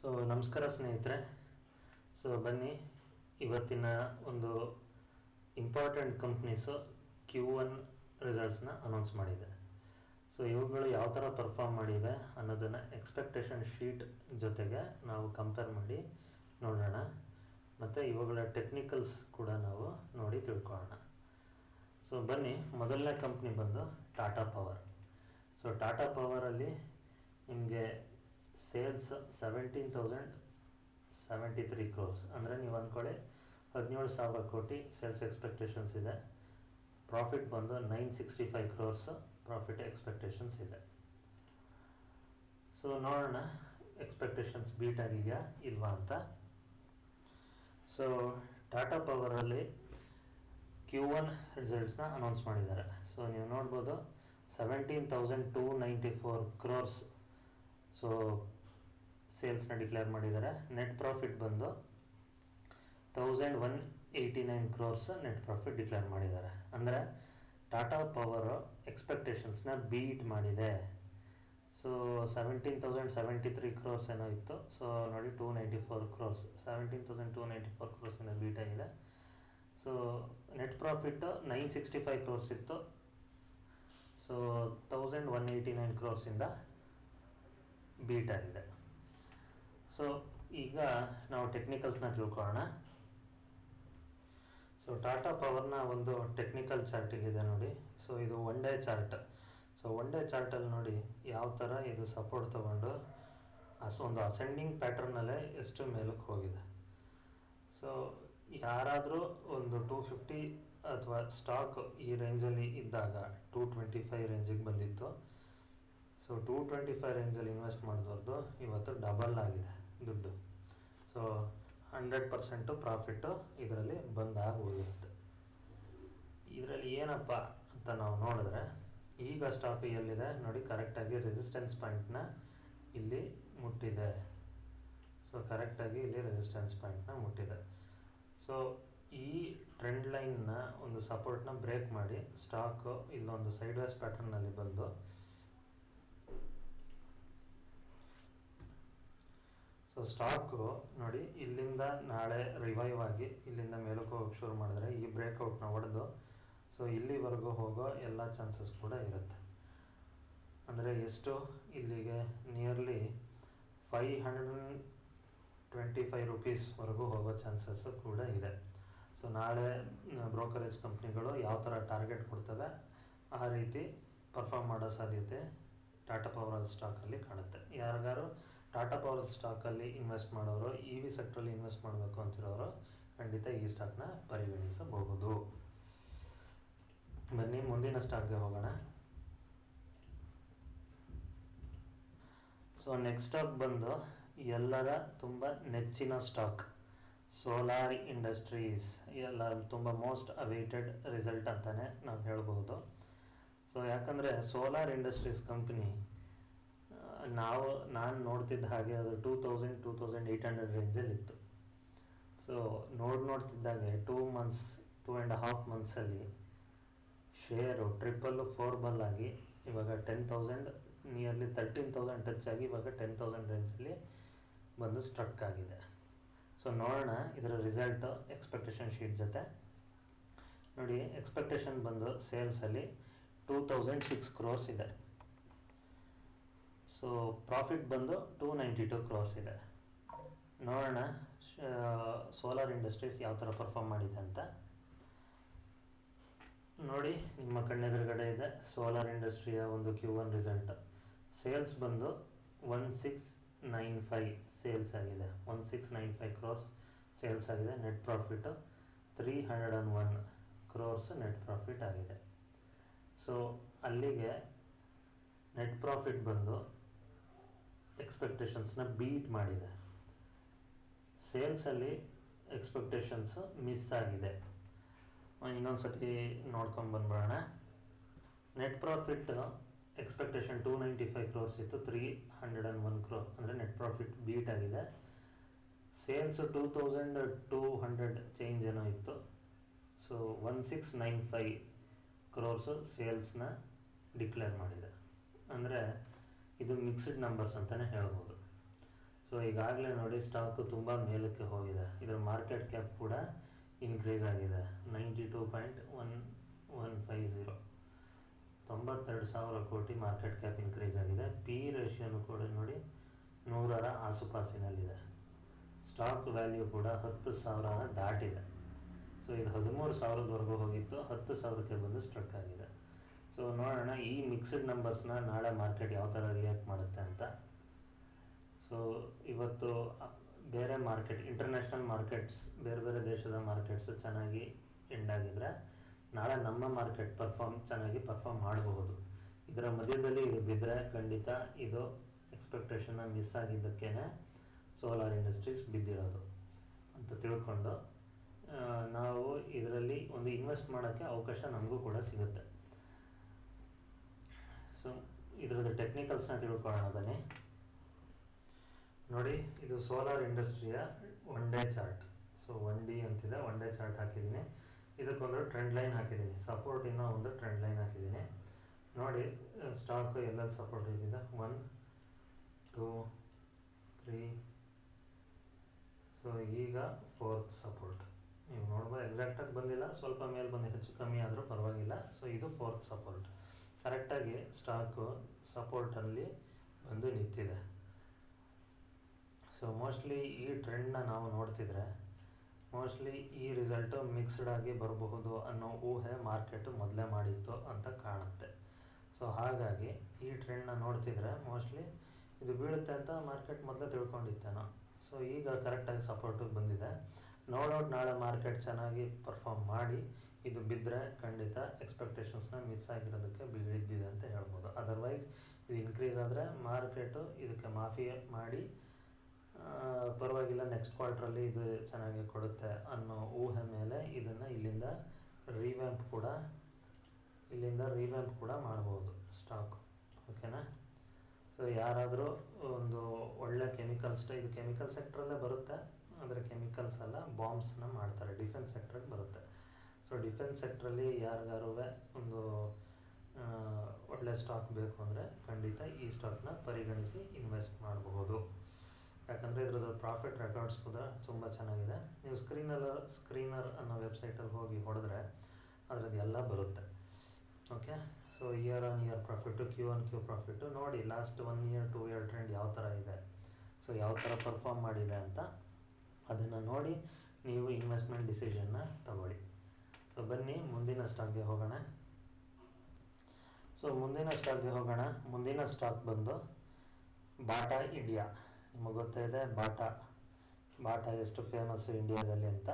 So ನಮಸ್ಕಾರ ಸ್ನೇಹಿತರೆ. So ಬನ್ನಿ, ಇವತ್ತಿನ ಒಂದು ಇಂಪಾರ್ಟೆಂಟ್ ಕಂಪ್ನೀಸು Q1 ರಿಸಲ್ಟ್ಸ್ನ ಅನೌನ್ಸ್ ಮಾಡಿದೆ. ಸೊ ಇವುಗಳು ಯಾವ ಥರ ಪರ್ಫಾರ್ಮ್ ಮಾಡಿವೆ ಅನ್ನೋದನ್ನು ಎಕ್ಸ್ಪೆಕ್ಟೇಷನ್ ಶೀಟ್ ಜೊತೆಗೆ ನಾವು ಕಂಪೇರ್ ಮಾಡಿ ನೋಡೋಣ. ಮತ್ತು ಇವುಗಳ ಟೆಕ್ನಿಕಲ್ಸ್ ಕೂಡ ನಾವು ನೋಡಿ ತಿಳ್ಕೊಳ್ಳೋಣ. ಸೊ ಬನ್ನಿ, ಮೊದಲನೇ ಕಂಪ್ನಿ ಬಂದು ಟಾಟಾ ಪವರ್. ಸೊ ಟಾಟಾ ಪವರಲ್ಲಿ ನಿಮಗೆ ಸೇಲ್ಸ್ 17,073 crores, ಅಂದರೆ ನೀವು ಅಂದ್ಕೊಳ್ಳಿ 17,000 ಕೋಟಿ ಸೇಲ್ಸ್ ಎಕ್ಸ್ಪೆಕ್ಟೇಷನ್ಸ್ ಇದೆ. ಪ್ರಾಫಿಟ್ ಬಂದು 965 crores ಪ್ರಾಫಿಟ್ ಎಕ್ಸ್ಪೆಕ್ಟೇಷನ್ಸ್ ಇದೆ. ಸೊ ನೋಡೋಣ ಎಕ್ಸ್ಪೆಕ್ಟೇಷನ್ಸ್ ಬೀಟ್ ಆಗಿದೆಯಾ ಇಲ್ವಾ ಅಂತ. ಸೊ ಟಾಟಾ ಪವರಲ್ಲಿ Q1 ರಿಸಲ್ಟ್ಸ್ನ ಅನೌನ್ಸ್ ಮಾಡಿದ್ದಾರೆ. ಸೊ ನೀವು ನೋಡ್ಬೋದು 17,294 crores ಸೊ ಸೇಲ್ಸ್ನ ಡಿಕ್ಲೇರ್ ಮಾಡಿದ್ದಾರೆ. ನೆಟ್ ಪ್ರಾಫಿಟ್ ಬಂದು 1,189 crores ನೆಟ್ ಪ್ರಾಫಿಟ್ ಡಿಕ್ಲೇರ್ ಮಾಡಿದ್ದಾರೆ. ಅಂದರೆ ಟಾಟಾ ಪವರ್ ಎಕ್ಸ್ಪೆಕ್ಟೇಷನ್ಸ್ನ ಬೀಟ್ ಮಾಡಿದೆ. ಸೊ 17,073 crores ಏನೋ ಇತ್ತು. ಸೊ ನೋಡಿ 294 crores, 17,294 crores ಏನೋ ಬೀಟ್ ಆಗಿದೆ. ಸೊ ನೆಟ್ ಪ್ರಾಫಿಟ್ಟು 965 crores ಇತ್ತು. ಸೊ 1,189 crores ಬೀಟ್ ಆಗಿದೆ. ಸೊ ಈಗ ನಾವು ಟೆಕ್ನಿಕಲ್ಸ್ನ ತಿಳ್ಕೊಳ್ಳೋಣ. ಸೊ ಟಾಟಾ ಪವರ್ನ ಒಂದು ಟೆಕ್ನಿಕಲ್ ಚಾರ್ಟ್ ಇಲ್ಲಿದೆ ನೋಡಿ. ಸೊ ಇದು one day chart. So one day ಚಾರ್ಟಲ್ಲಿ ನೋಡಿ ಯಾವ ಥರ ಇದು ಸಪೋರ್ಟ್ ತೊಗೊಂಡು ಒಂದು ಅಸೆಂಡಿಂಗ್ ಪ್ಯಾಟರ್ನಲ್ಲೇ ಎಷ್ಟು ಮೇಲಕ್ಕೆ ಹೋಗಿದೆ. ಸೊ ಯಾರಾದರೂ ಒಂದು 250 ಅಥವಾ ಸ್ಟಾಕ್ ಈ ರೇಂಜಲ್ಲಿ ಇದ್ದಾಗ 225 ರೇಂಜಿಗೆ ಬಂದಿತ್ತು. ಸೊ 225 ರೇಂಜಲ್ಲಿ ಇನ್ವೆಸ್ಟ್ ಮಾಡಿದವ್ರದ್ದು ಇವತ್ತು ಡಬಲ್ ಆಗಿದೆ ದುಡ್ಡು. ಸೊ 100% ಪ್ರಾಫಿಟ್ಟು ಇದರಲ್ಲಿ ಹೋಗಿರುತ್ತೆ. ಇದರಲ್ಲಿ ಏನಪ್ಪ ಅಂತ ನಾವು ನೋಡಿದ್ರೆ, ಈಗ ಸ್ಟಾಕ್ ಎಲ್ಲಿದೆ ನೋಡಿ, ಕರೆಕ್ಟಾಗಿ ರೆಸಿಸ್ಟೆನ್ಸ್ ಪಾಯಿಂಟ್ನ ಇಲ್ಲಿ ಮುಟ್ಟಿದೆ. ಸೊ ಕರೆಕ್ಟಾಗಿ ಇಲ್ಲಿ ರೆಸಿಸ್ಟೆನ್ಸ್ ಪಾಯಿಂಟ್ನ ಮುಟ್ಟಿದೆ. ಸೊ ಈ ಟ್ರೆಂಡ್ ಲೈನ್ನ ಒಂದು ಸಪೋರ್ಟ್ನ ಬ್ರೇಕ್ ಮಾಡಿ ಸ್ಟಾಕು ಇಲ್ಲೊಂದು ಸೈಡ್ ವೇಸ್ ಪ್ಯಾಟರ್ನಲ್ಲಿ ಬಂದು ಸೊ ಸ್ಟಾಕು ನೋಡಿ ಇಲ್ಲಿಂದ ನಾಳೆ ರಿವೈವ್ ಆಗಿ ಇಲ್ಲಿಂದ ಮೇಲಕ್ಕೆ ಹೋಗೋಕ್ಕೆ ಶುರು ಮಾಡಿದ್ರೆ ಈ ಬ್ರೇಕ್ಔಟ್ನ ಹೊಡೆದು ಸೊ ಇಲ್ಲಿವರೆಗೂ ಹೋಗೋ ಎಲ್ಲ ಚಾನ್ಸಸ್ ಕೂಡ ಇರುತ್ತೆ. ಅಂದರೆ ಎಷ್ಟು, ಇಲ್ಲಿಗೆ ನಿಯರ್ಲಿ 525 rupeesವರೆಗೂ ಹೋಗೋ ಚಾನ್ಸಸ್ಸು ಕೂಡ ಇದೆ. ಸೊ ನಾಳೆ ಬ್ರೋಕರೇಜ್ ಕಂಪ್ನಿಗಳು ಯಾವ ಥರ ಟಾರ್ಗೆಟ್ ಕೊಡ್ತವೆ ಆ ರೀತಿ ಪರ್ಫಾರ್ಮ್ ಮಾಡೋ ಸಾಧ್ಯತೆ ಟಾಟಾ ಪವರ್ ಸ್ಟಾಕಲ್ಲಿ ಕಾಣುತ್ತೆ. ಯಾರಿಗಾರು ಟಾಟಾ ಪವರ್ ಸ್ಟಾಕಲ್ಲಿ ಇನ್ವೆಸ್ಟ್ ಮಾಡೋರು, EV ಸೆಕ್ಟ್ರಲ್ಲಿ ಇನ್ವೆಸ್ಟ್ ಮಾಡಬೇಕು ಅಂತಿರೋರು ಖಂಡಿತ ಈ ಸ್ಟಾಕ್ನ ಪರಿಗಣಿಸಬಹುದು. ಬನ್ನಿ ಮುಂದಿನ ಸ್ಟಾಕ್ಗೆ ಹೋಗೋಣ. ಸೊ ನೆಕ್ಸ್ಟ್ ಸ್ಟಾಕ್ ಬಂದು ಎಲ್ಲರ ತುಂಬ ನೆಚ್ಚಿನ ಸ್ಟಾಕ್ ಸೋಲಾರ್ ಇಂಡಸ್ಟ್ರೀಸ್. ಎಲ್ಲರ ತುಂಬ ಮೋಸ್ಟ್ ಅವೈಟೆಡ್ ರಿಸಲ್ಟ್ ಅಂತಲೇ ನಾವು ಹೇಳ್ಬೋದು. ಸೊ ಯಾಕಂದರೆ ಸೋಲಾರ್ ಇಂಡಸ್ಟ್ರೀಸ್ ಕಂಪ್ನಿ ನಾನು ನೋಡ್ತಿದ್ದ ಹಾಗೆ ಅದು 2,800 ರೇಂಜಲ್ಲಿತ್ತು. ಸೊ ನೋಡ್ತಿದ್ದಾಗೆ 2.5 ಮಂತ್ಸಲ್ಲಿ ಶೇರು ಟ್ರಿಪಲ್ ಆಗಿ ಇವಾಗ 10,000, ನಿಯರ್ಲಿ 13,000 ಟಚ್ ಆಗಿ ಇವಾಗ 10,000 ರೇಂಜಲ್ಲಿ ಬಂದು ಸ್ಟ್ರಕ್ ಆಗಿದೆ. ಸೊ ನೋಡೋಣ ಇದರ ರಿಸಲ್ಟ್ ಎಕ್ಸ್ಪೆಕ್ಟೇಷನ್ ಶೀಟ್ ಜೊತೆ. ನೋಡಿ ಎಕ್ಸ್ಪೆಕ್ಟೇಷನ್ ಬಂದು ಸೇಲ್ಸಲ್ಲಿ 2,006 crores ಇದೆ. ಸೊ ಪ್ರಾಫಿಟ್ ಬಂದು 292 crores ಇದೆ. ನೋಡೋಣ ಸೋಲಾರ್ ಇಂಡಸ್ಟ್ರೀಸ್ ಯಾವ ಥರ ಪರ್ಫಾರ್ಮ್ ಮಾಡಿದೆ ಅಂತ. ನೋಡಿ ನಿಮ್ಮ ಕಣ್ಣೆದುರುಗಡೆ ಇದೆ ಸೋಲಾರ್ ಇಂಡಸ್ಟ್ರಿಯ ಒಂದು Q1 ರಿಸಲ್ಟ್. ಸೇಲ್ಸ್ ಬಂದು 1695 ಸೇಲ್ಸ್ ಆಗಿದೆ. 1695 crores ಸೇಲ್ಸ್ ಆಗಿದೆ. Net profit 301 crores net profit ಆಗಿದೆ. ಸೊ ಅಲ್ಲಿಗೆ ನೆಟ್ ಪ್ರಾಫಿಟ್ ಬಂದು ಎಕ್ಸ್ಪೆಕ್ಟೇಷನ್ಸ್ನ ಬೀಟ್ ಮಾಡಿದೆ. ಸೇಲ್ಸಲ್ಲಿ ಎಕ್ಸ್ಪೆಕ್ಟೇಷನ್ಸು ಮಿಸ್ ಆಗಿದೆ. ಇನ್ನೊಂದು ಸತಿ ನೋಡ್ಕೊಂಬಂದ್ಬಿಡೋಣ. ನೆಟ್ ಪ್ರಾಫಿಟ್ ಎಕ್ಸ್ಪೆಕ್ಟೇಷನ್ 295 crores ಇತ್ತು, 301 crore ಅಂದರೆ ನೆಟ್ ಪ್ರಾಫಿಟ್ ಬೀಟ್ ಆಗಿದೆ. ಸೇಲ್ಸು 2,200 ಚೇಂಜ್ ಏನೋ ಇತ್ತು. ಸೊ 1695 crores ಸೇಲ್ಸ್ನ ಡಿಕ್ಲೇರ್ ಮಾಡಿದೆ. ಅಂದರೆ ಇದು ಮಿಕ್ಸ್ಡ್ ನಂಬರ್ಸ್ ಅಂತಲೇ ಹೇಳ್ಬೋದು. ಸೊ ಈಗಾಗಲೇ ನೋಡಿ ಸ್ಟಾಕು ತುಂಬ ಮೇಲಕ್ಕೆ ಹೋಗಿದೆ. ಇದರ ಮಾರ್ಕೆಟ್ ಕ್ಯಾಪ್ ಕೂಡ ಇನ್ಕ್ರೀಸ್ ಆಗಿದೆ. 92.1150, 92,000 ಕೋಟಿ ಮಾರ್ಕೆಟ್ ಕ್ಯಾಪ್ ಇನ್ಕ್ರೀಸ್ ಆಗಿದೆ. ಪಿ ರೇಷಿಯೋನು ಕೂಡ ನೋಡಿ 100ರ ಆಸುಪಾಸಿನಲ್ಲಿದೆ. ಸ್ಟಾಕ್ ವ್ಯಾಲ್ಯೂ ಕೂಡ 10,000 ದಾಟಿದೆ. ಸೊ ಇದು 13,000ವರೆಗೂ ಹೋಗಿತ್ತು, 10,000ಕ್ಕೆ ಬಂದು ಸ್ಟ್ರಕ್ ಆಗಿದೆ. ಸೊ ನೋಡೋಣ ಈ ಮಿಕ್ಸ್ಡ್ ನಂಬರ್ಸ್ನ ನಾಳೆ ಮಾರ್ಕೆಟ್ ಯಾವ ಥರ ರಿಯಾಕ್ಟ್ ಮಾಡುತ್ತೆ ಅಂತ. ಸೊ ಇವತ್ತು ಬೇರೆ ಮಾರ್ಕೆಟ್, ಇಂಟರ್ನ್ಯಾಷನಲ್ ಮಾರ್ಕೆಟ್ಸ್, ಬೇರೆ ಬೇರೆ ದೇಶದ ಮಾರ್ಕೆಟ್ಸ್ ಚೆನ್ನಾಗಿ ಎಂಡ್ ಆಗಿದ್ರೆ ನಾಳೆ ನಮ್ಮ ಮಾರ್ಕೆಟ್ ಚೆನ್ನಾಗಿ ಪರ್ಫಾರ್ಮ್ ಮಾಡಬಹುದು. ಇದರ ಮಧ್ಯದಲ್ಲಿ ಇದು ಬಿದ್ದರೆ ಖಂಡಿತ ಇದು ಎಕ್ಸ್ಪೆಕ್ಟೇಷನ್ನ ಮಿಸ್ ಆಗಿದ್ದಕ್ಕೇ ಸೋಲಾರ್ ಇಂಡಸ್ಟ್ರೀಸ್ ಬಿದ್ದಿರೋದು ಅಂತ ತಿಳ್ಕೊಂಡು ನಾವು ಇದರಲ್ಲಿ ಒಂದು ಇನ್ವೆಸ್ಟ್ ಮಾಡೋಕ್ಕೆ ಅವಕಾಶ ನಮಗೂ ಕೂಡ ಸಿಗುತ್ತೆ. ಸೊ ಇದರದ್ದು ಟೆಕ್ನಿಕಲ್ಸ್ನ ತಿಳ್ಕೊಳ್ಳೋಣ ಬನ್ನಿ. ನೋಡಿ, ಇದು ಸೋಲಾರ್ ಇಂಡಸ್ಟ್ರಿಯ one day chart. So 1D ಅಂತಿದೆ, ಒನ್ ಡೇ ಚಾರ್ಟ್ ಹಾಕಿದ್ದೀನಿ. ಇದಕ್ಕೊಂದು ಟ್ರೆಂಡ್ ಲೈನ್ ಹಾಕಿದ್ದೀನಿ, ಸಪೋರ್ಟಿನ ಒಂದು ಟ್ರೆಂಡ್ ಲೈನ್ ಹಾಕಿದ್ದೀನಿ. ನೋಡಿ ಸ್ಟಾಕ್ ಎಲ್ಲೆಲ್ಲಿ ಸಪೋರ್ಟ್ ಇದೆ, 1 2 3. ಸೊ ಈಗ 4th ಸಪೋರ್ಟ್ ನೀವು ನೋಡ್ಬೋದು. ಎಕ್ಸಾಕ್ಟಾಗಿ ಬಂದಿಲ್ಲ, ಸ್ವಲ್ಪ ಮೇಲೆ ಬಂದು ಹೆಚ್ಚು ಕಮ್ಮಿ ಆದರೂ ಪರವಾಗಿಲ್ಲ. ಸೊ ಇದು 4th ಸಪೋರ್ಟ್. ಕರೆಕ್ಟಾಗಿ ಸ್ಟಾಕು ಸಪೋರ್ಟಲ್ಲಿ ಬಂದು ನಿಂತಿದೆ. ಸೊ ಮೋಸ್ಟ್ಲಿ ಈ ಟ್ರೆಂಡ್ನ ನಾವು ನೋಡ್ತಿದ್ರೆ ಮೋಸ್ಟ್ಲಿ ಈ ರಿಸಲ್ಟು ಮಿಕ್ಸ್ಡ್ ಆಗಿ ಬರಬಹುದು ಅನ್ನೋ ಊಹೆ ಮಾರ್ಕೆಟು ಮೊದಲೇ ಮಾಡಿತ್ತು ಅಂತ ಕಾಣುತ್ತೆ. ಸೊ ಹಾಗಾಗಿ ಈ ಟ್ರೆಂಡ್ನ ನೋಡ್ತಿದ್ರೆ ಮೋಸ್ಟ್ಲಿ ಇದು ಬೀಳುತ್ತೆ ಅಂತ ಮಾರ್ಕೆಟ್ ಮೊದಲೇ ತಿಳ್ಕೊಂಡಿತ್ತೇನೋ. ಸೊ ಈಗ ಕರೆಕ್ಟಾಗಿ ಸಪೋರ್ಟಿಗೆ ಬಂದಿದೆ. ನೋ ಡೌಟ್ ನಾಳೆ ಮಾರ್ಕೆಟ್ ಚೆನ್ನಾಗಿ ಪರ್ಫಾರ್ಮ್ ಮಾಡಿ ಇದು ಬಿದ್ದರೆ ಖಂಡಿತ ಎಕ್ಸ್ಪೆಕ್ಟೇಷನ್ಸ್ನ ಮಿಸ್ ಆಗಿರೋದಕ್ಕೆ ಬಿದ್ದಿದೆ ಅಂತ ಹೇಳ್ಬೋದು. ಅದರ್ವೈಸ್ ಇದು ಇನ್ಕ್ರೀಸ್ ಆದರೆ ಮಾರ್ಕೆಟು ಇದಕ್ಕೆ ಮಾಫಿ ಮಾಡಿ ಪರವಾಗಿಲ್ಲ, ನೆಕ್ಸ್ಟ್ ಕ್ವಾರ್ಟ್ರಲ್ಲಿ ಇದು ಚೆನ್ನಾಗಿ ಕೊಡುತ್ತೆ ಅನ್ನೋ ಊಹೆ ಮೇಲೆ ಇದನ್ನು ಇಲ್ಲಿಂದ ರಿವ್ಯಾಂಪ್ ಕೂಡ ಮಾಡ್ಬೋದು ಸ್ಟಾಕ್. ಓಕೆನಾ? ಸೊ ಯಾರಾದರೂ ಒಂದು ಒಳ್ಳೆ ಇದು ಕೆಮಿಕಲ್ ಸೆಕ್ಟ್ರಲ್ಲೇ ಬರುತ್ತೆ, ಆದರೆ ಕೆಮಿಕಲ್ಸ್ ಅಲ್ಲ, ಬಾಂಬ್ಸ್ನ ಮಾಡ್ತಾರೆ, ಡಿಫೆನ್ಸ್ ಸೆಕ್ಟ್ರಿಗೆ ಬರುತ್ತೆ. ಸೊ ಡಿಫೆನ್ಸ್ ಸೆಕ್ಟ್ರಲ್ಲಿ ಯಾರಿಗಾರು ಒಂದು ಒಳ್ಳೆ ಸ್ಟಾಕ್ ಬೇಕು ಅಂದರೆ ಖಂಡಿತ ಈ ಸ್ಟಾಕ್ನ ಪರಿಗಣಿಸಿ ಇನ್ವೆಸ್ಟ್ ಮಾಡಬಹುದು. ಯಾಕಂದರೆ ಇದ್ರದ್ದು ಪ್ರಾಫಿಟ್ ರೆಕಾರ್ಡ್ಸ್ ಕೂಡ ತುಂಬ ಚೆನ್ನಾಗಿದೆ. ನೀವು ಸ್ಕ್ರೀನರ್ ಅನ್ನೋ ವೆಬ್ಸೈಟಲ್ಲಿ ಹೋಗಿ ಹೊಡೆದ್ರೆ ಅದರದ್ದು ಎಲ್ಲ ಬರುತ್ತೆ. Okay, so here on year profit, Q1Q profit ನೋಡಿ, ಲಾಸ್ಟ್ 1 year 2 year ಟ್ರೆಂಡ್ ಯಾವ ಥರ ಇದೆ, ಸೊ ಯಾವ ಥರ ಪರ್ಫಾರ್ಮ್ ಮಾಡಿದೆ ಅಂತ ಅದನ್ನು ನೋಡಿ ನೀವು ಇನ್ವೆಸ್ಟ್ಮೆಂಟ್ ಡಿಸಿಷನ್ನ ತಗೊಳ್ಳಿ. ಸೊ ಬನ್ನಿ ಮುಂದಿನ ಸ್ಟಾಕ್ಗೆ ಹೋಗೋಣ. ಮುಂದಿನ ಸ್ಟಾಕ್ ಬಂದು ಬಾಟಾ ಇಂಡಿಯಾ. ನಿಮಗೆ ಗೊತ್ತಿದೆ ಬಾಟಾ ಎಷ್ಟು ಫೇಮಸ್ ಇಂಡಿಯಾದಲ್ಲಿ ಅಂತ.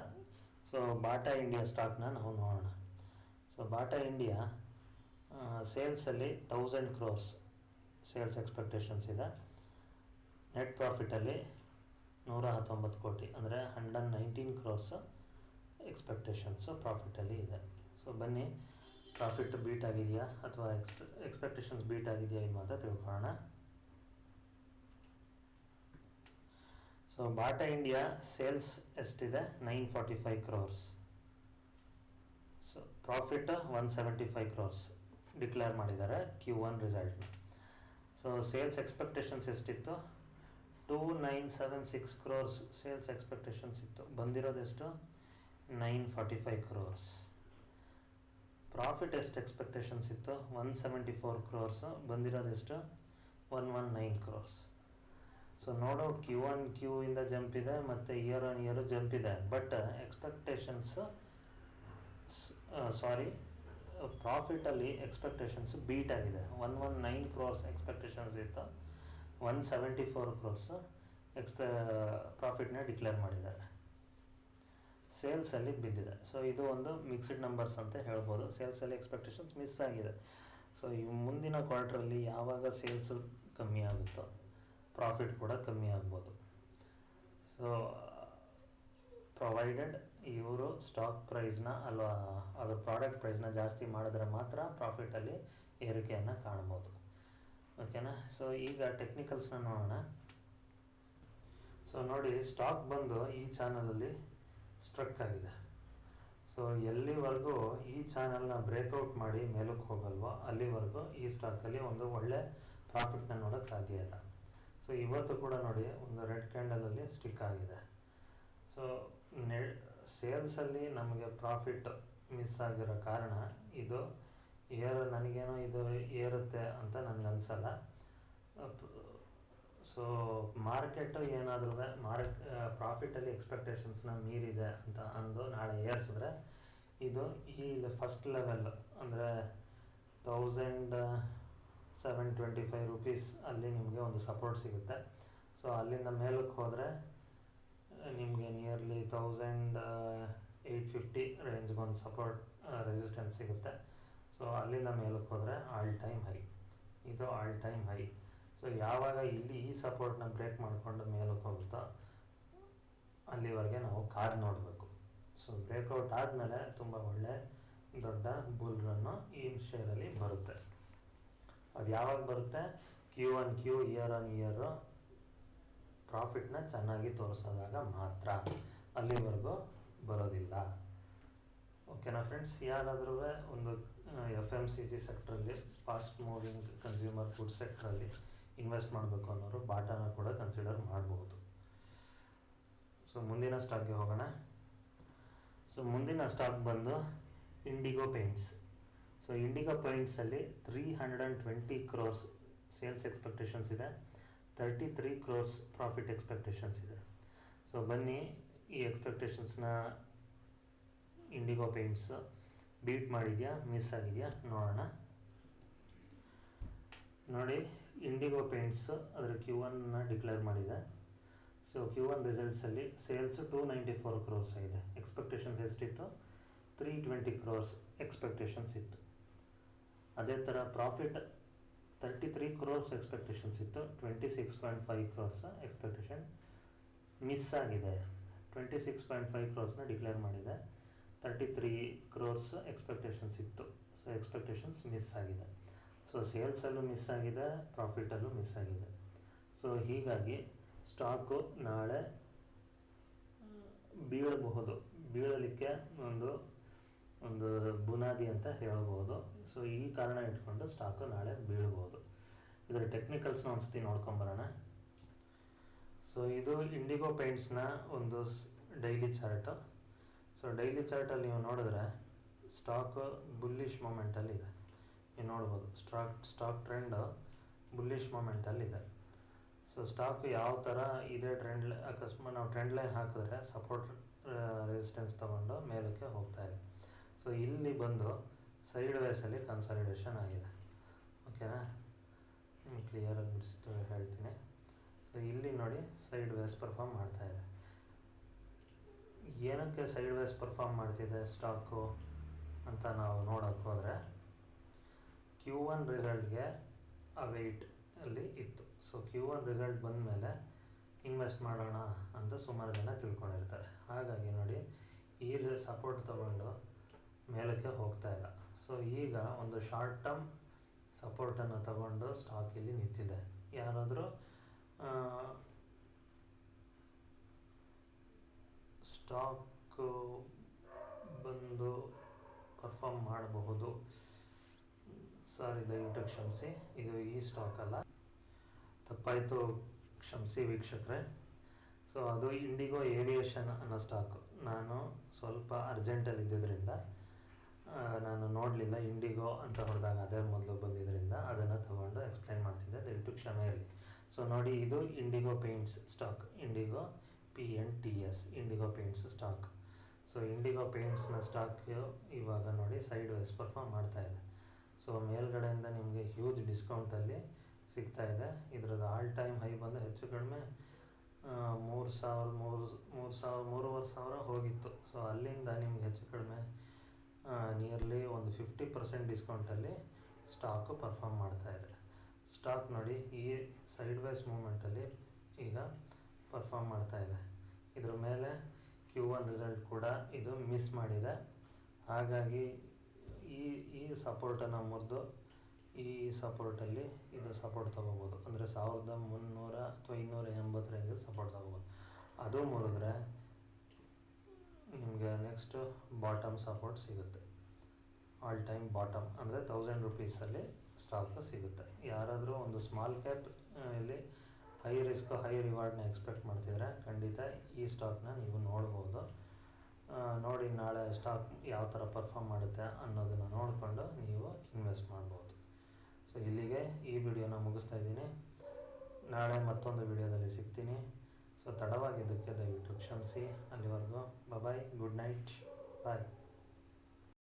ಸೊ ಬಾಟಾ ಇಂಡಿಯಾ ಸ್ಟಾಕ್ನ ನಾವು ನೋಡೋಣ. ಸೊ ಬಾಟಾ ಇಂಡಿಯಾ ಸೇಲ್ಸಲ್ಲಿ 1000 crores ಸೇಲ್ಸ್ ಎಕ್ಸ್ಪೆಕ್ಟೇಷನ್ಸ್ ಇದೆ. ನೆಟ್ ಪ್ರಾಫಿಟಲ್ಲಿ 119 ಕೋಟಿ ಅಂದರೆ 119 crores ಎಕ್ಸ್ಪೆಕ್ಟೇಷನ್ಸು ಪ್ರಾಫಿಟಲ್ಲಿ ಇದೆ. ಸೊ ಬನ್ನಿ, ಪ್ರಾಫಿಟ್ ಬೀಟ್ ಆಗಿದೆಯಾ ಅಥವಾ ಎಕ್ಸ್ಪೆಕ್ಟೇಷನ್ಸ್ ಬೀಟ್ ಆಗಿದೆಯಾ ಇಲ್ವಾ ಅಂತ ತಿಳ್ಕೊಳ್ಳೋಣ. ಸೊ ಬಾಟಾ ಇಂಡಿಯಾ ಸೇಲ್ಸ್ ಎಷ್ಟಿದೆ, 945 crores. So profit 175 crores declare ಮಾಡಿದ್ದಾರೆ Q1 ರಿಸಲ್ಟ್ನ. ಸೊ ಸೇಲ್ಸ್ ಎಕ್ಸ್ಪೆಕ್ಟೇಷನ್ಸ್ ಎಷ್ಟಿತ್ತು, 2976 crores ಸೇಲ್ಸ್ ಎಕ್ಸ್ಪೆಕ್ಟೇಷನ್ಸ್ ಇತ್ತು, ಬಂದಿರೋದೆಷ್ಟು 945 crores. ಪ್ರಾಫಿಟ್ ಎಷ್ಟು ಎಕ್ಸ್ಪೆಕ್ಟೇಷನ್ಸ್ ಇತ್ತು, 174 crores, ಬಂದಿರೋದೆಷ್ಟು 119 crores. ಸೊ ನೋಡೋ Q1Q ಇಂದ ಜಂಪ್ ಇದೆ ಮತ್ತು ಇಯರ್ ಆನ್ ಇಯರ್ ಜಂಪ್ ಇದೆ. ಬಟ್ ಪ್ರಾಫಿಟಲ್ಲಿ ಎಕ್ಸ್ಪೆಕ್ಟೇಷನ್ಸ್ ಬೀಟ್ ಆಗಿದೆ. 119 crores ಎಕ್ಸ್ಪೆಕ್ಟೇಷನ್ಸ್ ಇತ್ತು, 174 crores ಪ್ರಾಫಿಟ್ನ ಡಿಕ್ಲೇರ್ ಮಾಡಿದ್ದಾರೆ. ಸೇಲ್ಸಲ್ಲಿ ಬಿದ್ದಿದೆ. ಸೊ ಇದು ಒಂದು ಮಿಕ್ಸ್ಡ್ ನಂಬರ್ಸ್ ಅಂತ ಹೇಳ್ಬೋದು. ಸೇಲ್ಸಲ್ಲಿ ಎಕ್ಸ್ಪೆಕ್ಟೇಷನ್ಸ್ ಮಿಸ್ ಆಗಿದೆ. ಸೊ ಈ ಮುಂದಿನ ಕ್ವಾರ್ಟ್ರಲ್ಲಿ ಯಾವಾಗ ಸೇಲ್ಸು ಕಮ್ಮಿ ಆಗುತ್ತೋ ಪ್ರಾಫಿಟ್ ಕೂಡ ಕಮ್ಮಿ ಆಗ್ಬೋದು. ಸೊ ಪ್ರೊವೈಡೆಡ್ ಇವರು ಸ್ಟಾಕ್ ಪ್ರೈಸ್ನ ಅದು ಪ್ರಾಡಕ್ಟ್ ಪ್ರೈಸ್ನ ಜಾಸ್ತಿ ಮಾಡಿದ್ರೆ ಮಾತ್ರ ಪ್ರಾಫಿಟಲ್ಲಿ ಏರಿಕೆಯನ್ನು ಕಾಣ್ಬೋದು. ಓಕೆನಾ? ಸೊ ಈಗ ಟೆಕ್ನಿಕಲ್ಸ್ನ ನೋಡೋಣ. ಸೊ ನೋಡಿ, ಸ್ಟಾಕ್ ಬಂದು ಈ ಚಾನಲಲ್ಲಿ ಸ್ಟ್ರಕ್ ಆಗಿದೆ. ಸೊ ಎಲ್ಲಿವರೆಗೂ ಈ ಚಾನಲ್ನ ಬ್ರೇಕ್ಔಟ್ ಮಾಡಿ ಮೇಲಕ್ಕೆ ಹೋಗಲ್ವೋ ಅಲ್ಲಿವರೆಗೂ ಈ ಸ್ಟಾಕಲ್ಲಿ ಒಂದು ಒಳ್ಳೆ ಪ್ರಾಫಿಟ್ನ ನೋಡೋಕ್ಕೆ ಸಾಧ್ಯ ಇಲ್ಲ. ಸೊ ಇವತ್ತು ಕೂಡ ನೋಡಿ ಒಂದು ರೆಡ್ ಕ್ಯಾಂಡಲಲ್ಲಿ ಸ್ಟಿಕ್ ಆಗಿದೆ. ಸೊ ಸೇಲ್ಸಲ್ಲಿ ನಮಗೆ ಪ್ರಾಫಿಟ್ ಮಿಸ್ ಆಗಿರೋ ಕಾರಣ ಇದು ನನಗೇನೋ ಇದು ಏರುತ್ತೆ ಅಂತ ನನಗೆ ಅನಿಸಲ್ಲ. ಸೊ ಮಾರ್ಕೆಟು ಏನಾದರೂ ಪ್ರಾಫಿಟಲ್ಲಿ ಎಕ್ಸ್ಪೆಕ್ಟೇಷನ್ಸ್ನ ಮೀರಿದೆ ಅಂತ ಅಂದು ನಾಳೆ ಏರಿಸಿದ್ರೆ ಇದು ಈ ಫಸ್ಟ್ ಲೆವೆಲ್ ಅಂದರೆ 1725 ರೂಪೀಸ್ ಅಲ್ಲಿ ನಿಮಗೆ ಒಂದು ಸಪೋರ್ಟ್ ಸಿಗುತ್ತೆ. ಸೊ ಅಲ್ಲಿಂದ ಮೇಲಕ್ಕೆ ಹೋದರೆ ನಿಮಗೆ ನಿಯರ್ಲಿ 1850 ರೇಂಜ್ಗೆ ಒಂದು ಸಪೋರ್ಟ್ ರೆಸಿಸ್ಟೆನ್ಸ್ ಸಿಗುತ್ತೆ. ಸೊ ಅಲ್ಲಿಂದ ಮೇಲಕ್ಕೆ ಹೋದರೆ ಆಲ್ ಟೈಮ್ ಹೈ, ಇದು ಆಲ್ ಟೈಮ್ ಹೈ. ಸೊ ಯಾವಾಗ ಇಲ್ಲಿ ಈ ಸಪೋರ್ಟ್ನ ಬ್ರೇಕ್ ಮಾಡಿಕೊಂಡು ಮೇಲಕ್ಕೆ ಹೋಗುತ್ತೋ ಅಲ್ಲಿವರೆಗೆ ನಾವು ಕಾದು ನೋಡಬೇಕು. ಸೊ ಬ್ರೇಕ್ಔಟ್ ಆದಮೇಲೆ ತುಂಬ ಒಳ್ಳೆ ದೊಡ್ಡ ಬುಲ್ ರನ್ನು ಈ ಶೇರಲ್ಲಿ ಬರುತ್ತೆ. ಅದು ಯಾವಾಗ ಬರುತ್ತೆ? Q1Q ಇಯರ್ ಆನ್ ಇಯರು ಪ್ರಾಫಿಟ್ನ ಚೆನ್ನಾಗಿ ತೋರಿಸೋದಾಗ ಮಾತ್ರ, ಅಲ್ಲಿವರೆಗೂ ಬರೋದಿಲ್ಲ. ಓಕೆನಾ ಫ್ರೆಂಡ್ಸ್? ಯಾರಾದರೂ ಒಂದು FMCG ಸೆಕ್ಟ್ರಲ್ಲಿ, ಫಾಸ್ಟ್ ಮೂವಿಂಗ್ ಕನ್ಸ್ಯೂಮರ್ ಫುಡ್ ಸೆಕ್ಟ್ರಲ್ಲಿ ಇನ್ವೆಸ್ಟ್ ಮಾಡಬೇಕು ಅನ್ನೋರು ಬಾಟಾನ ಕೂಡ ಕನ್ಸಿಡರ್ ಮಾಡಬಹುದು. ಸೊ ಮುಂದಿನ ಸ್ಟಾಕ್ಗೆ ಹೋಗೋಣ. ಸೊ ಮುಂದಿನ ಸ್ಟಾಕ್ ಬಂದು ಇಂಡಿಗೋ ಪೇಂಟ್ಸ್. ಸೊ ಇಂಡಿಗೋ ಪೇಂಟ್ಸಲ್ಲಿ 320 crores ಸೇಲ್ಸ್ ಎಕ್ಸ್ಪೆಕ್ಟೇಷನ್ಸ್ ಇದೆ, 33 crores ಪ್ರಾಫಿಟ್ ಎಕ್ಸ್ಪೆಕ್ಟೇಷನ್ಸ್ ಇದೆ. ಸೊ ಬನ್ನಿ ಈ ಎಕ್ಸ್ಪೆಕ್ಟೇಷನ್ಸ್ನ ಇಂಡಿಗೋ ಪೇಂಟ್ಸ್ ಬೀಟ್ ಮಾಡಿದೆಯಾ, ಮಿಸ್ ಆಗಿದೆಯಾ ನೋಡೋಣ. ನೋಡಿ, ಇಂಡಿಗೋ ಪೇಂಟ್ಸ್ ಅದರ Q1ನ ಡಿಕ್ಲೇರ್ ಮಾಡಿದೆ. ಸೊ Q1 ರಿಸಲ್ಟ್ಸಲ್ಲಿ ಸೇಲ್ಸು 294 crores ಆಗಿದೆ. ಎಕ್ಸ್ಪೆಕ್ಟೇಷನ್ಸ್ ಎಷ್ಟಿತ್ತು? 320 crores ಎಕ್ಸ್ಪೆಕ್ಟೇಷನ್ಸ್ ಇತ್ತು. ಅದೇ ಥರ ಪ್ರಾಫಿಟ್ 33 crores ಎಕ್ಸ್ಪೆಕ್ಟೇಷನ್ಸ್ ಇತ್ತು, 26.5 crores ಎಕ್ಸ್ಪೆಕ್ಟೇಷನ್ ಮಿಸ್ ಆಗಿದೆ. 26.5 crores ಡಿಕ್ಲೇರ್ ಮಾಡಿದೆ, 33 crores ಎಕ್ಸ್ಪೆಕ್ಟೇಷನ್ಸ್ ಇತ್ತು. ಸೊ ಎಕ್ಸ್ಪೆಕ್ಟೇಷನ್ಸ್ ಮಿಸ್ ಆಗಿದೆ. ಸೊ ಸೇಲ್ಸಲ್ಲೂ ಮಿಸ್ ಆಗಿದೆ, ಪ್ರಾಫಿಟಲ್ಲೂ ಮಿಸ್ ಆಗಿದೆ. ಸೊ ಹೀಗಾಗಿ ಸ್ಟಾಕು ನಾಳೆ ಬೀಳಬಹುದು, ಬೀಳಲಿಕ್ಕೆ ಒಂದು ಬುನಾದಿ ಅಂತ ಹೇಳ್ಬೋದು. ಸೊ ಈ ಕಾರಣ ಇಟ್ಕೊಂಡು ಸ್ಟಾಕು ನಾಳೆ ಬೀಳ್ಬೋದು. ಇದರ ಟೆಕ್ನಿಕಲ್ಸ್ನ ಒಂದ್ಸತಿ ನೋಡ್ಕೊಂಬರೋಣ. ಸೊ ಇದು ಇಂಡಿಗೋ ಪೇಂಟ್ಸ್ನ ಒಂದು ಡೈಲಿ ಚಾರ್ಟು. ಸೊ ಡೈಲಿ ಚಾರ್ಟಲ್ಲಿ ನೀವು ನೋಡಿದ್ರೆ ಸ್ಟಾಕು ಬುಲ್ಲಿಶ್ ಮೊಮೆಂಟಲ್ಲಿದೆ. ನೀವು ನೋಡ್ಬೋದು ಸ್ಟಾಕ್ ಟ್ರೆಂಡು ಬುಲ್ಲಿಶ್ ಮೊಮೆಂಟಲ್ಲಿದೆ. ಸೊ ಸ್ಟಾಕ್ ಯಾವ ಥರ ಇದೇ ಅಕಸ್ಮಾತ್ ನಾವು ಟ್ರೆಂಡ್ ಲೈನ್ ಹಾಕಿದ್ರೆ ಸಪೋರ್ಟ್ ರೆಸಿಸ್ಟೆನ್ಸ್ ತೊಗೊಂಡು ಮೇಲಕ್ಕೆ ಹೋಗ್ತಾ ಇದೆ. ಸೊ ಇಲ್ಲಿ ಬಂದು ಸೈಡ್ ವೇಸಲ್ಲಿ ಕನ್ಸಾಲಿಡೇಷನ್ ಆಗಿದೆ. ಓಕೆನಾ? ಕ್ಲಿಯರಾಗಿ ಬಿಡಿಸ್ತು ಹೇಳ್ತೀನಿ. ಸೊ ಇಲ್ಲಿ ನೋಡಿ ಸೈಡ್ ವೇಸ್ ಪರ್ಫಾರ್ಮ್ ಮಾಡ್ತಾಯಿದೆ. ಏನಕ್ಕೆ ಸೈಡ್ ವೇಸ್ ಪರ್ಫಾರ್ಮ್ ಮಾಡ್ತಿದೆ ಸ್ಟಾಕು ಅಂತ ನಾವು ನೋಡೋಕ್ಕೆ ಹೋದರೆ Q1 ರಿಸಲ್ಟ್ಗೆ ಅವೈಟ್ ಅಲ್ಲಿ ಇತ್ತು. ಸೊ Q1 ರಿಸಲ್ಟ್ ಬಂದ ಮೇಲೆ ಇನ್ವೆಸ್ಟ್ ಮಾಡೋಣ ಅಂತ ಸುಮಾರು ಜನ ತಿಳ್ಕೊಂಡಿರ್ತಾರೆ. ಹಾಗಾಗಿ ನೋಡಿ ಈ ಸಪೋರ್ಟ್ ತೊಗೊಂಡು ಮೇಲಕ್ಕೆ ಹೋಗ್ತಾ ಇಲ್ಲ. ಸೊ ಈಗ ಒಂದು ಶಾರ್ಟ್ ಟರ್ಮ್ ಸಪೋರ್ಟನ್ನು ತಗೊಂಡು ಸ್ಟಾಕ್ ಇಲ್ಲಿ ನಿಂತಿದೆ. ಯಾರಾದರೂ ಸ್ಟಾಕು ಬಂದು ಪರ್ಫಾರ್ಮ್ ಮಾಡಬಹುದು. ಸಾರಿ, ದಯವಿಟ್ಟು ಕ್ಷಮಿಸಿ, ಇದು ಈ ಸ್ಟಾಕ್ ಅಲ್ಲ, ತಪ್ಪಾಯಿತು, ಕ್ಷಮಿಸಿ ವೀಕ್ಷಕರೇ. ಸೊ ಅದು ಇಂಡಿಗೋ ಏವಿಯೇಷನ್ ಅನ್ನೋ ಸ್ಟಾಕು. ನಾನು ಸ್ವಲ್ಪ ಅರ್ಜೆಂಟಲ್ಲಿ ಇದ್ದಿದ್ದರಿಂದ ನಾನು ನೋಡಲಿಲ್ಲ. ಇಂಡಿಗೋ ಅಂತ ಹೊಡೆದಾಗ ಅದೇ ಮೊದಲು ಬಂದಿದ್ದರಿಂದ ಅದನ್ನು ತಗೊಂಡು ಎಕ್ಸ್ಪ್ಲೈನ್ ಮಾಡ್ತಿದ್ದೆ, ದಯವಿಟ್ಟು ಕ್ಷಮೆ ಇರಲಿ. ಸೊ ನೋಡಿ, ಇದು Indigo paints stock, Indigo PNTS, Indigo paints stock. So Indigo ಪೇಂಟ್ಸ್ನ ಸ್ಟಾಕ್ ಇವಾಗ ನೋಡಿ ಸೈಡ್ ವೇಸ್ ಪರ್ಫಾರ್ಮ್ ಮಾಡ್ತಾಯಿದೆ. ಸೊ ಮೇಲ್ಗಡೆಯಿಂದ ನಿಮಗೆ ಹ್ಯೂಜ್ ಡಿಸ್ಕೌಂಟಲ್ಲಿ ಸಿಗ್ತಾಯಿದೆ. ಇದರದ್ದು ಆಲ್ ಟೈಮ್ ಹೈ ಬಂದು ಹೆಚ್ಚು ಕಡಿಮೆ 3,000 ಹೋಗಿತ್ತು. ಸೊ ಅಲ್ಲಿಂದ ನಿಮ್ಗೆ ಹೆಚ್ಚು ಕಡಿಮೆ ನಿಯರ್ಲಿ ಒಂದು 50% ಡಿಸ್ಕೌಂಟಲ್ಲಿ ಸ್ಟಾಕು ಪರ್ಫಾರ್ಮ್ ಮಾಡ್ತಾಯಿದೆ. ಸ್ಟಾಕ್ ನೋಡಿ ಈ ಸೈಡ್ ವೇಸ್ ಮೂಮೆಂಟಲ್ಲಿ ಈಗ ಪರ್ಫಾರ್ಮ್ ಮಾಡ್ತಾಯಿದೆ. ಇದ್ರ ಮೇಲೆ Q1 ರಿಸಲ್ಟ್ ಕೂಡ ಇದು ಮಿಸ್ ಮಾಡಿದೆ. ಹಾಗಾಗಿ ಈ ಸಪೋರ್ಟನ್ನು ಮುರಿದು ಈ ಸಪೋರ್ಟಲ್ಲಿ ಇದು ಸಪೋರ್ಟ್ ತೊಗೋಬೋದು. ಅಂದರೆ 1300 ಅಥವಾ 280 ರೇಂಜಲ್ಲಿ ಸಪೋರ್ಟ್ ತೊಗೋಬೋದು. ಅದು ಮುರಿದ್ರೆ ನಿಮಗೆ ನೆಕ್ಸ್ಟು ಬಾಟಮ್ ಸಪೋರ್ಟ್ ಸಿಗುತ್ತೆ. ಆಲ್ ಟೈಮ್ ಬಾಟಮ್ ಅಂದರೆ 1000 ರೂಪೀಸಲ್ಲಿ ಸ್ಟಾಕು ಸಿಗುತ್ತೆ. ಯಾರಾದರೂ ಒಂದು ಸ್ಮಾಲ್ ಕ್ಯಾಪ್ ಇಲ್ಲಿ ಹೈ ರಿಸ್ಕ್ ಹೈ ರಿವಾರ್ಡ್ನ ಎಕ್ಸ್ಪೆಕ್ಟ್ ಮಾಡ್ತಿದ್ರೆ ಖಂಡಿತ ಈ ಸ್ಟಾಕ್ನ ನೀವು ನೋಡ್ಬೋದು. ನೋಡಿ ನಾಳೆ ಸ್ಟಾಕ್ ಯಾವ ಥರ ಪರ್ಫಾರ್ಮ್ ಮಾಡುತ್ತೆ ಅನ್ನೋದನ್ನು ನೋಡಿಕೊಂಡು ನೀವು ಇನ್ವೆಸ್ಟ್ ಮಾಡ್ಬೋದು. ಸೊ ಇಲ್ಲಿಗೆ ಈ ವಿಡಿಯೋನ ಮುಗಿಸ್ತಾ ಇದ್ದೀನಿ. ನಾಳೆ ಮತ್ತೊಂದು ವಿಡಿಯೋದಲ್ಲಿ ಸಿಗ್ತೀನಿ. ಸೊ ತಡವಾಗಿದ್ದಕ್ಕೆ ದಯವಿಟ್ಟು ಕ್ಷಮಿಸಿ. ಅಲ್ಲಿವರೆಗೂ ಬಾಯ್, ಗುಡ್ ನೈಟ್, ಬಾಯ್.